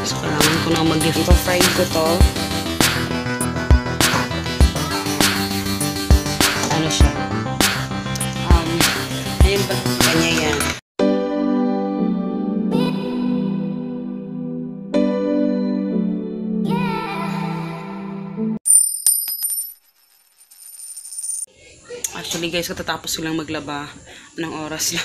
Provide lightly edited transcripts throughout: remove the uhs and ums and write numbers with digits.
So, kailangan ko na mag-dip. Ipa-fry ko to. Ano siya? Ayun ba? Kanya yan. Actually guys, katatapos ko lang maglaba ng oras na.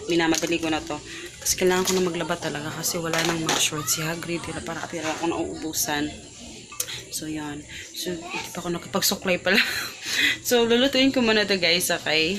Minamadali ko na to. Kasi kailangan ko na maglaba talaga kasi wala nang mga shorts si Hagrid. Para ako nauubusan. So yan. So hindi pa ako nakipagsuklay pala. So lulutuin ko muna to guys, okay?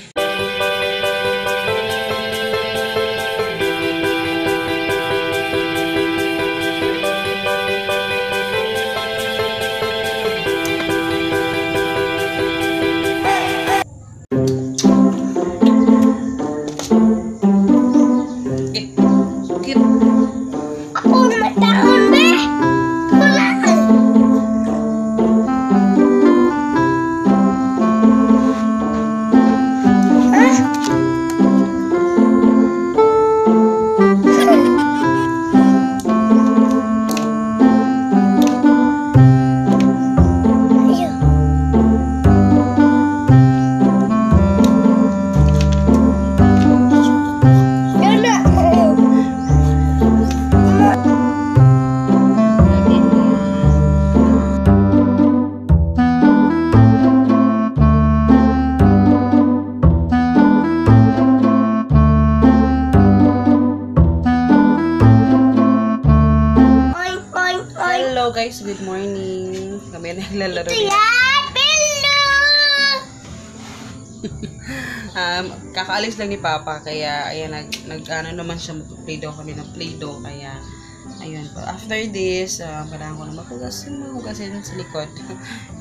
Hello guys, good morning. Kami naglalaro dito. Kakaalis lang ni Papa kaya ayan nag-ano naman siya, mag-play-doh kami ng play-doh kaya ayun. After this, kailangan ko na mga hugasin sa likod.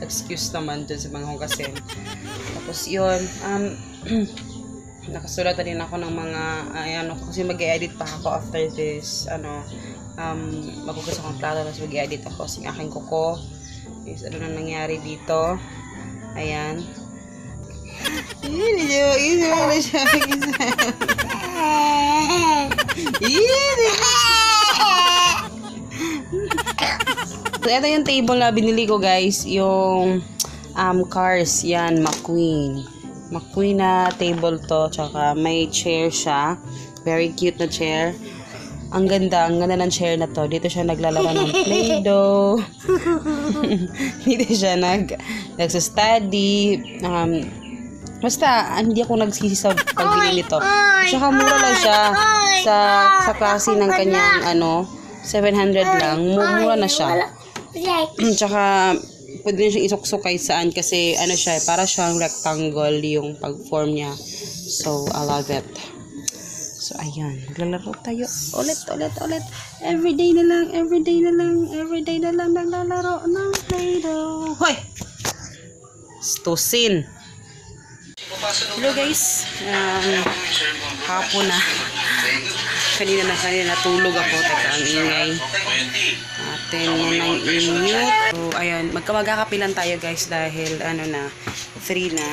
Excuse naman dun sa mga hugasin. Tapos yun, nakasulat din ako ng mga ayan kasi mag-edit pa ako after this magugas akong plato tapos mag-edit ako sa aking kuko is ano na nangyari dito. Ayan so ito yung table na binili ko guys, yung Cars, yan, McQueen na table to, tsaka may chair siya, very cute na chair. Ang ganda ng chair na to. Dito siya naglalaro ng Play-Doh. Dito siya nagsa-study. Basta, hindi ako nagsisi sa pagbili nito. Tsaka mura lang siya sa klase ng kanyang 700 lang. Mura na siya. Tsaka, pwede na siya isuksukay saan kasi siya, para siyang rectangle yung pag-form niya. So, I love it. So, ayan. Naglalaro tayo. Ulit. Everyday na lang naglalaro ng Play-Doh. Hoy! Stusin. Hello guys. Hapon na. Kanina natulog ako. Teka, ang ingay. Atin nang i-mute. So, ayan. Magkamagakapilan tayo guys dahil 3 na.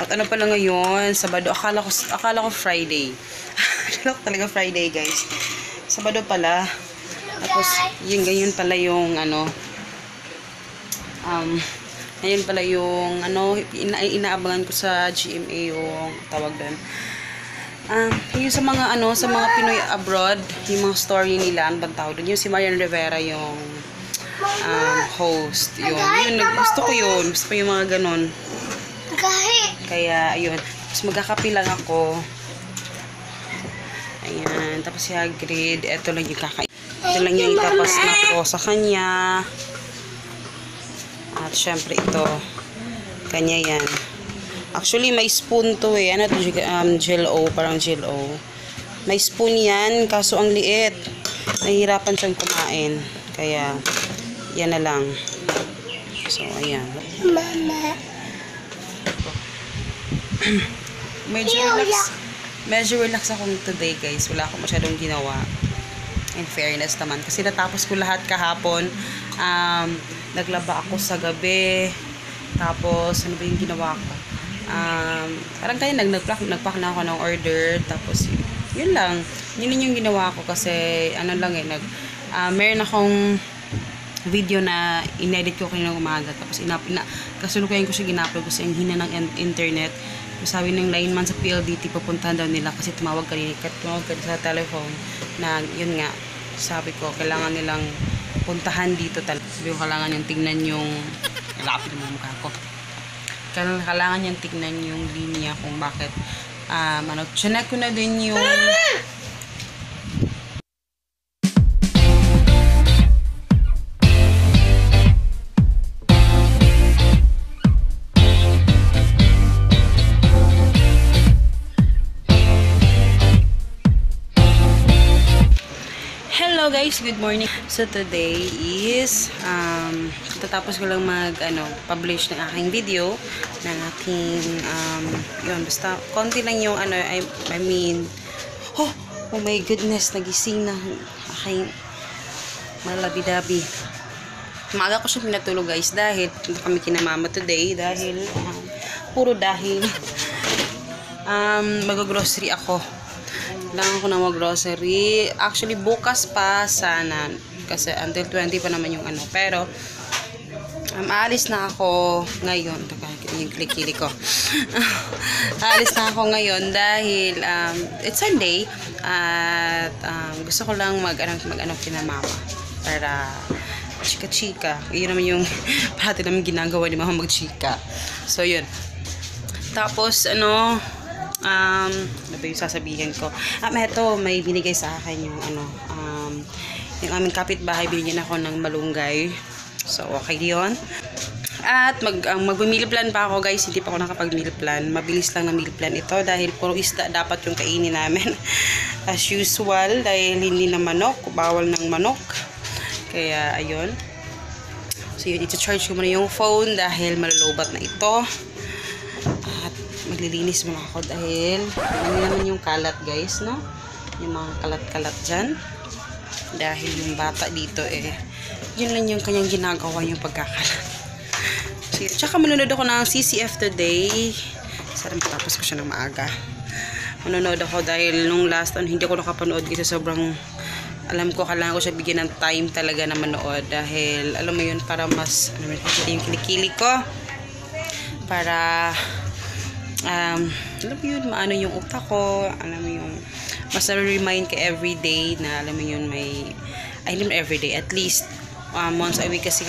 At pala ngayon, Sabado. Akala ko Friday. Akala ko talaga Friday guys. Sabado pala. Tapos, ganyan pala yung ngayon pala yung inaabangan ko sa GMA yung tawag doon. Yung sa mga sa mga Pinoy abroad, yung mga story nila, ano bang tawag doon? Yung si Marian Rivera yung host. Yun, gusto ko yun. Gusto ko yung mga ganun. Kaya, ayun. Tapos magkakapi lang ako. Ayan. Tapos si Hagrid, ito lang yung ito lang yung itapas na ko sa kanya. At syempre ito. Kanya yan. Actually, may spoon to eh. Ano to? Gel-O. Parang Gel-O. May spoon yan. Kaso ang liit. Nahihirapan siyang kumain. Kaya, yan na lang. So, ayan. Mama. Medyo relax akong today guys. Wala akong masyadong ginawa. In fairness naman. Kasi natapos ko lahat kahapon. Naglaba ako sa gabi. Tapos, ano ba yung ginawa ko? Parang kaya nagpack na ako ng order. Tapos, yun lang. Yun yung ginawa ko kasi, lang Meron akong video na inedit ko kanina umaga, tapos kasulukuyan ko siya, ginupload kasi ang hina ng internet. Sabi ng lineman sa PLDT, pupuntahan daw nila kasi tumawag ka sa telephone na yun nga, sabi ko kailangan nilang puntahan dito talaga. Sabi ko kailangan yung tingnan yung lapit ng mukha ko, kailangan yung tingnan yung linya kung bakit chinek ko na din yung Hello guys, good morning. So today is tatapos ko lang publish ng aking video ng aking yun, basta konti lang yung I mean oh my goodness, nagising na aking malabi-dabi. Maaga ko siya pinatulog guys dahil kami kina mama today dahil puro dahil mag-grocery ako. Kailangan ko na mag-grocery. Actually, bukas pa sana. Kasi until 20 pa naman yung pero, aalis na ako ngayon. Nakakita yung kilikili ko. Aalis na ako ngayon dahil it's Sunday. At gusto ko lang mag-ano kina mama. Para chika-chika. Yun naman yung parati namin ginagawa ni mama, mag-chika. So, yun. Tapos, ano ba yung sasabihin ko? Eto, may binigay sa akin yung yung aming kapitbahay, binigyan ako ng malunggay. So, okay yun. At mag-meal plan pa ako guys. Hindi pa ako nakapag-meal plan. Mabilis lang na meal plan ito dahil puro isda dapat yung kainin namin. As usual, dahil hindi na manok, bawal ng manok. Kaya, ayun. So, yun, iti-charge ko muna yung phone dahil malulubat na ito. At maglilinis muna ako dahil hindi naman yung kalat guys, no? Yung mga kalat-kalat dyan. Dahil yung bata dito yun lang yung kanyang ginagawa, yung pagkakalat. So, tsaka manonood ako ng CCF today. Sana matapos ko siya ng maaga. Manonood ako dahil nung last hindi ako nakapanood kasi sobrang alam ko kailangan ko siya bigyan ng time talaga na manood dahil alam mo yun, para mas yung kilikili ko, para alam mo yun, maano yung utak ko, alam mo yung mas na-remind ka everyday na alam mo yun, hindi everyday, at least once a week kasi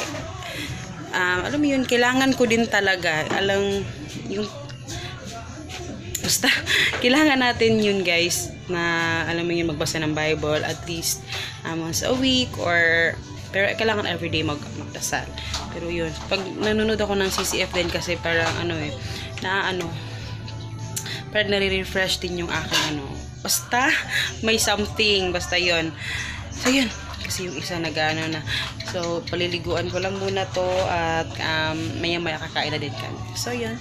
alam mo yun, kailangan ko din talaga yung basta kailangan natin yun guys, na alam mo yun, magbasa ng Bible at least once a week, pero kailangan everyday magdasal. Pero yun, pag nanonood ako ng CCF din kasi parang parang nare-refresh din yung aking basta may something, basta yun. So yun, kasi yung isa nagano na. So paliliguan ko lang muna to at maya-maya kakain na din kami. So yun.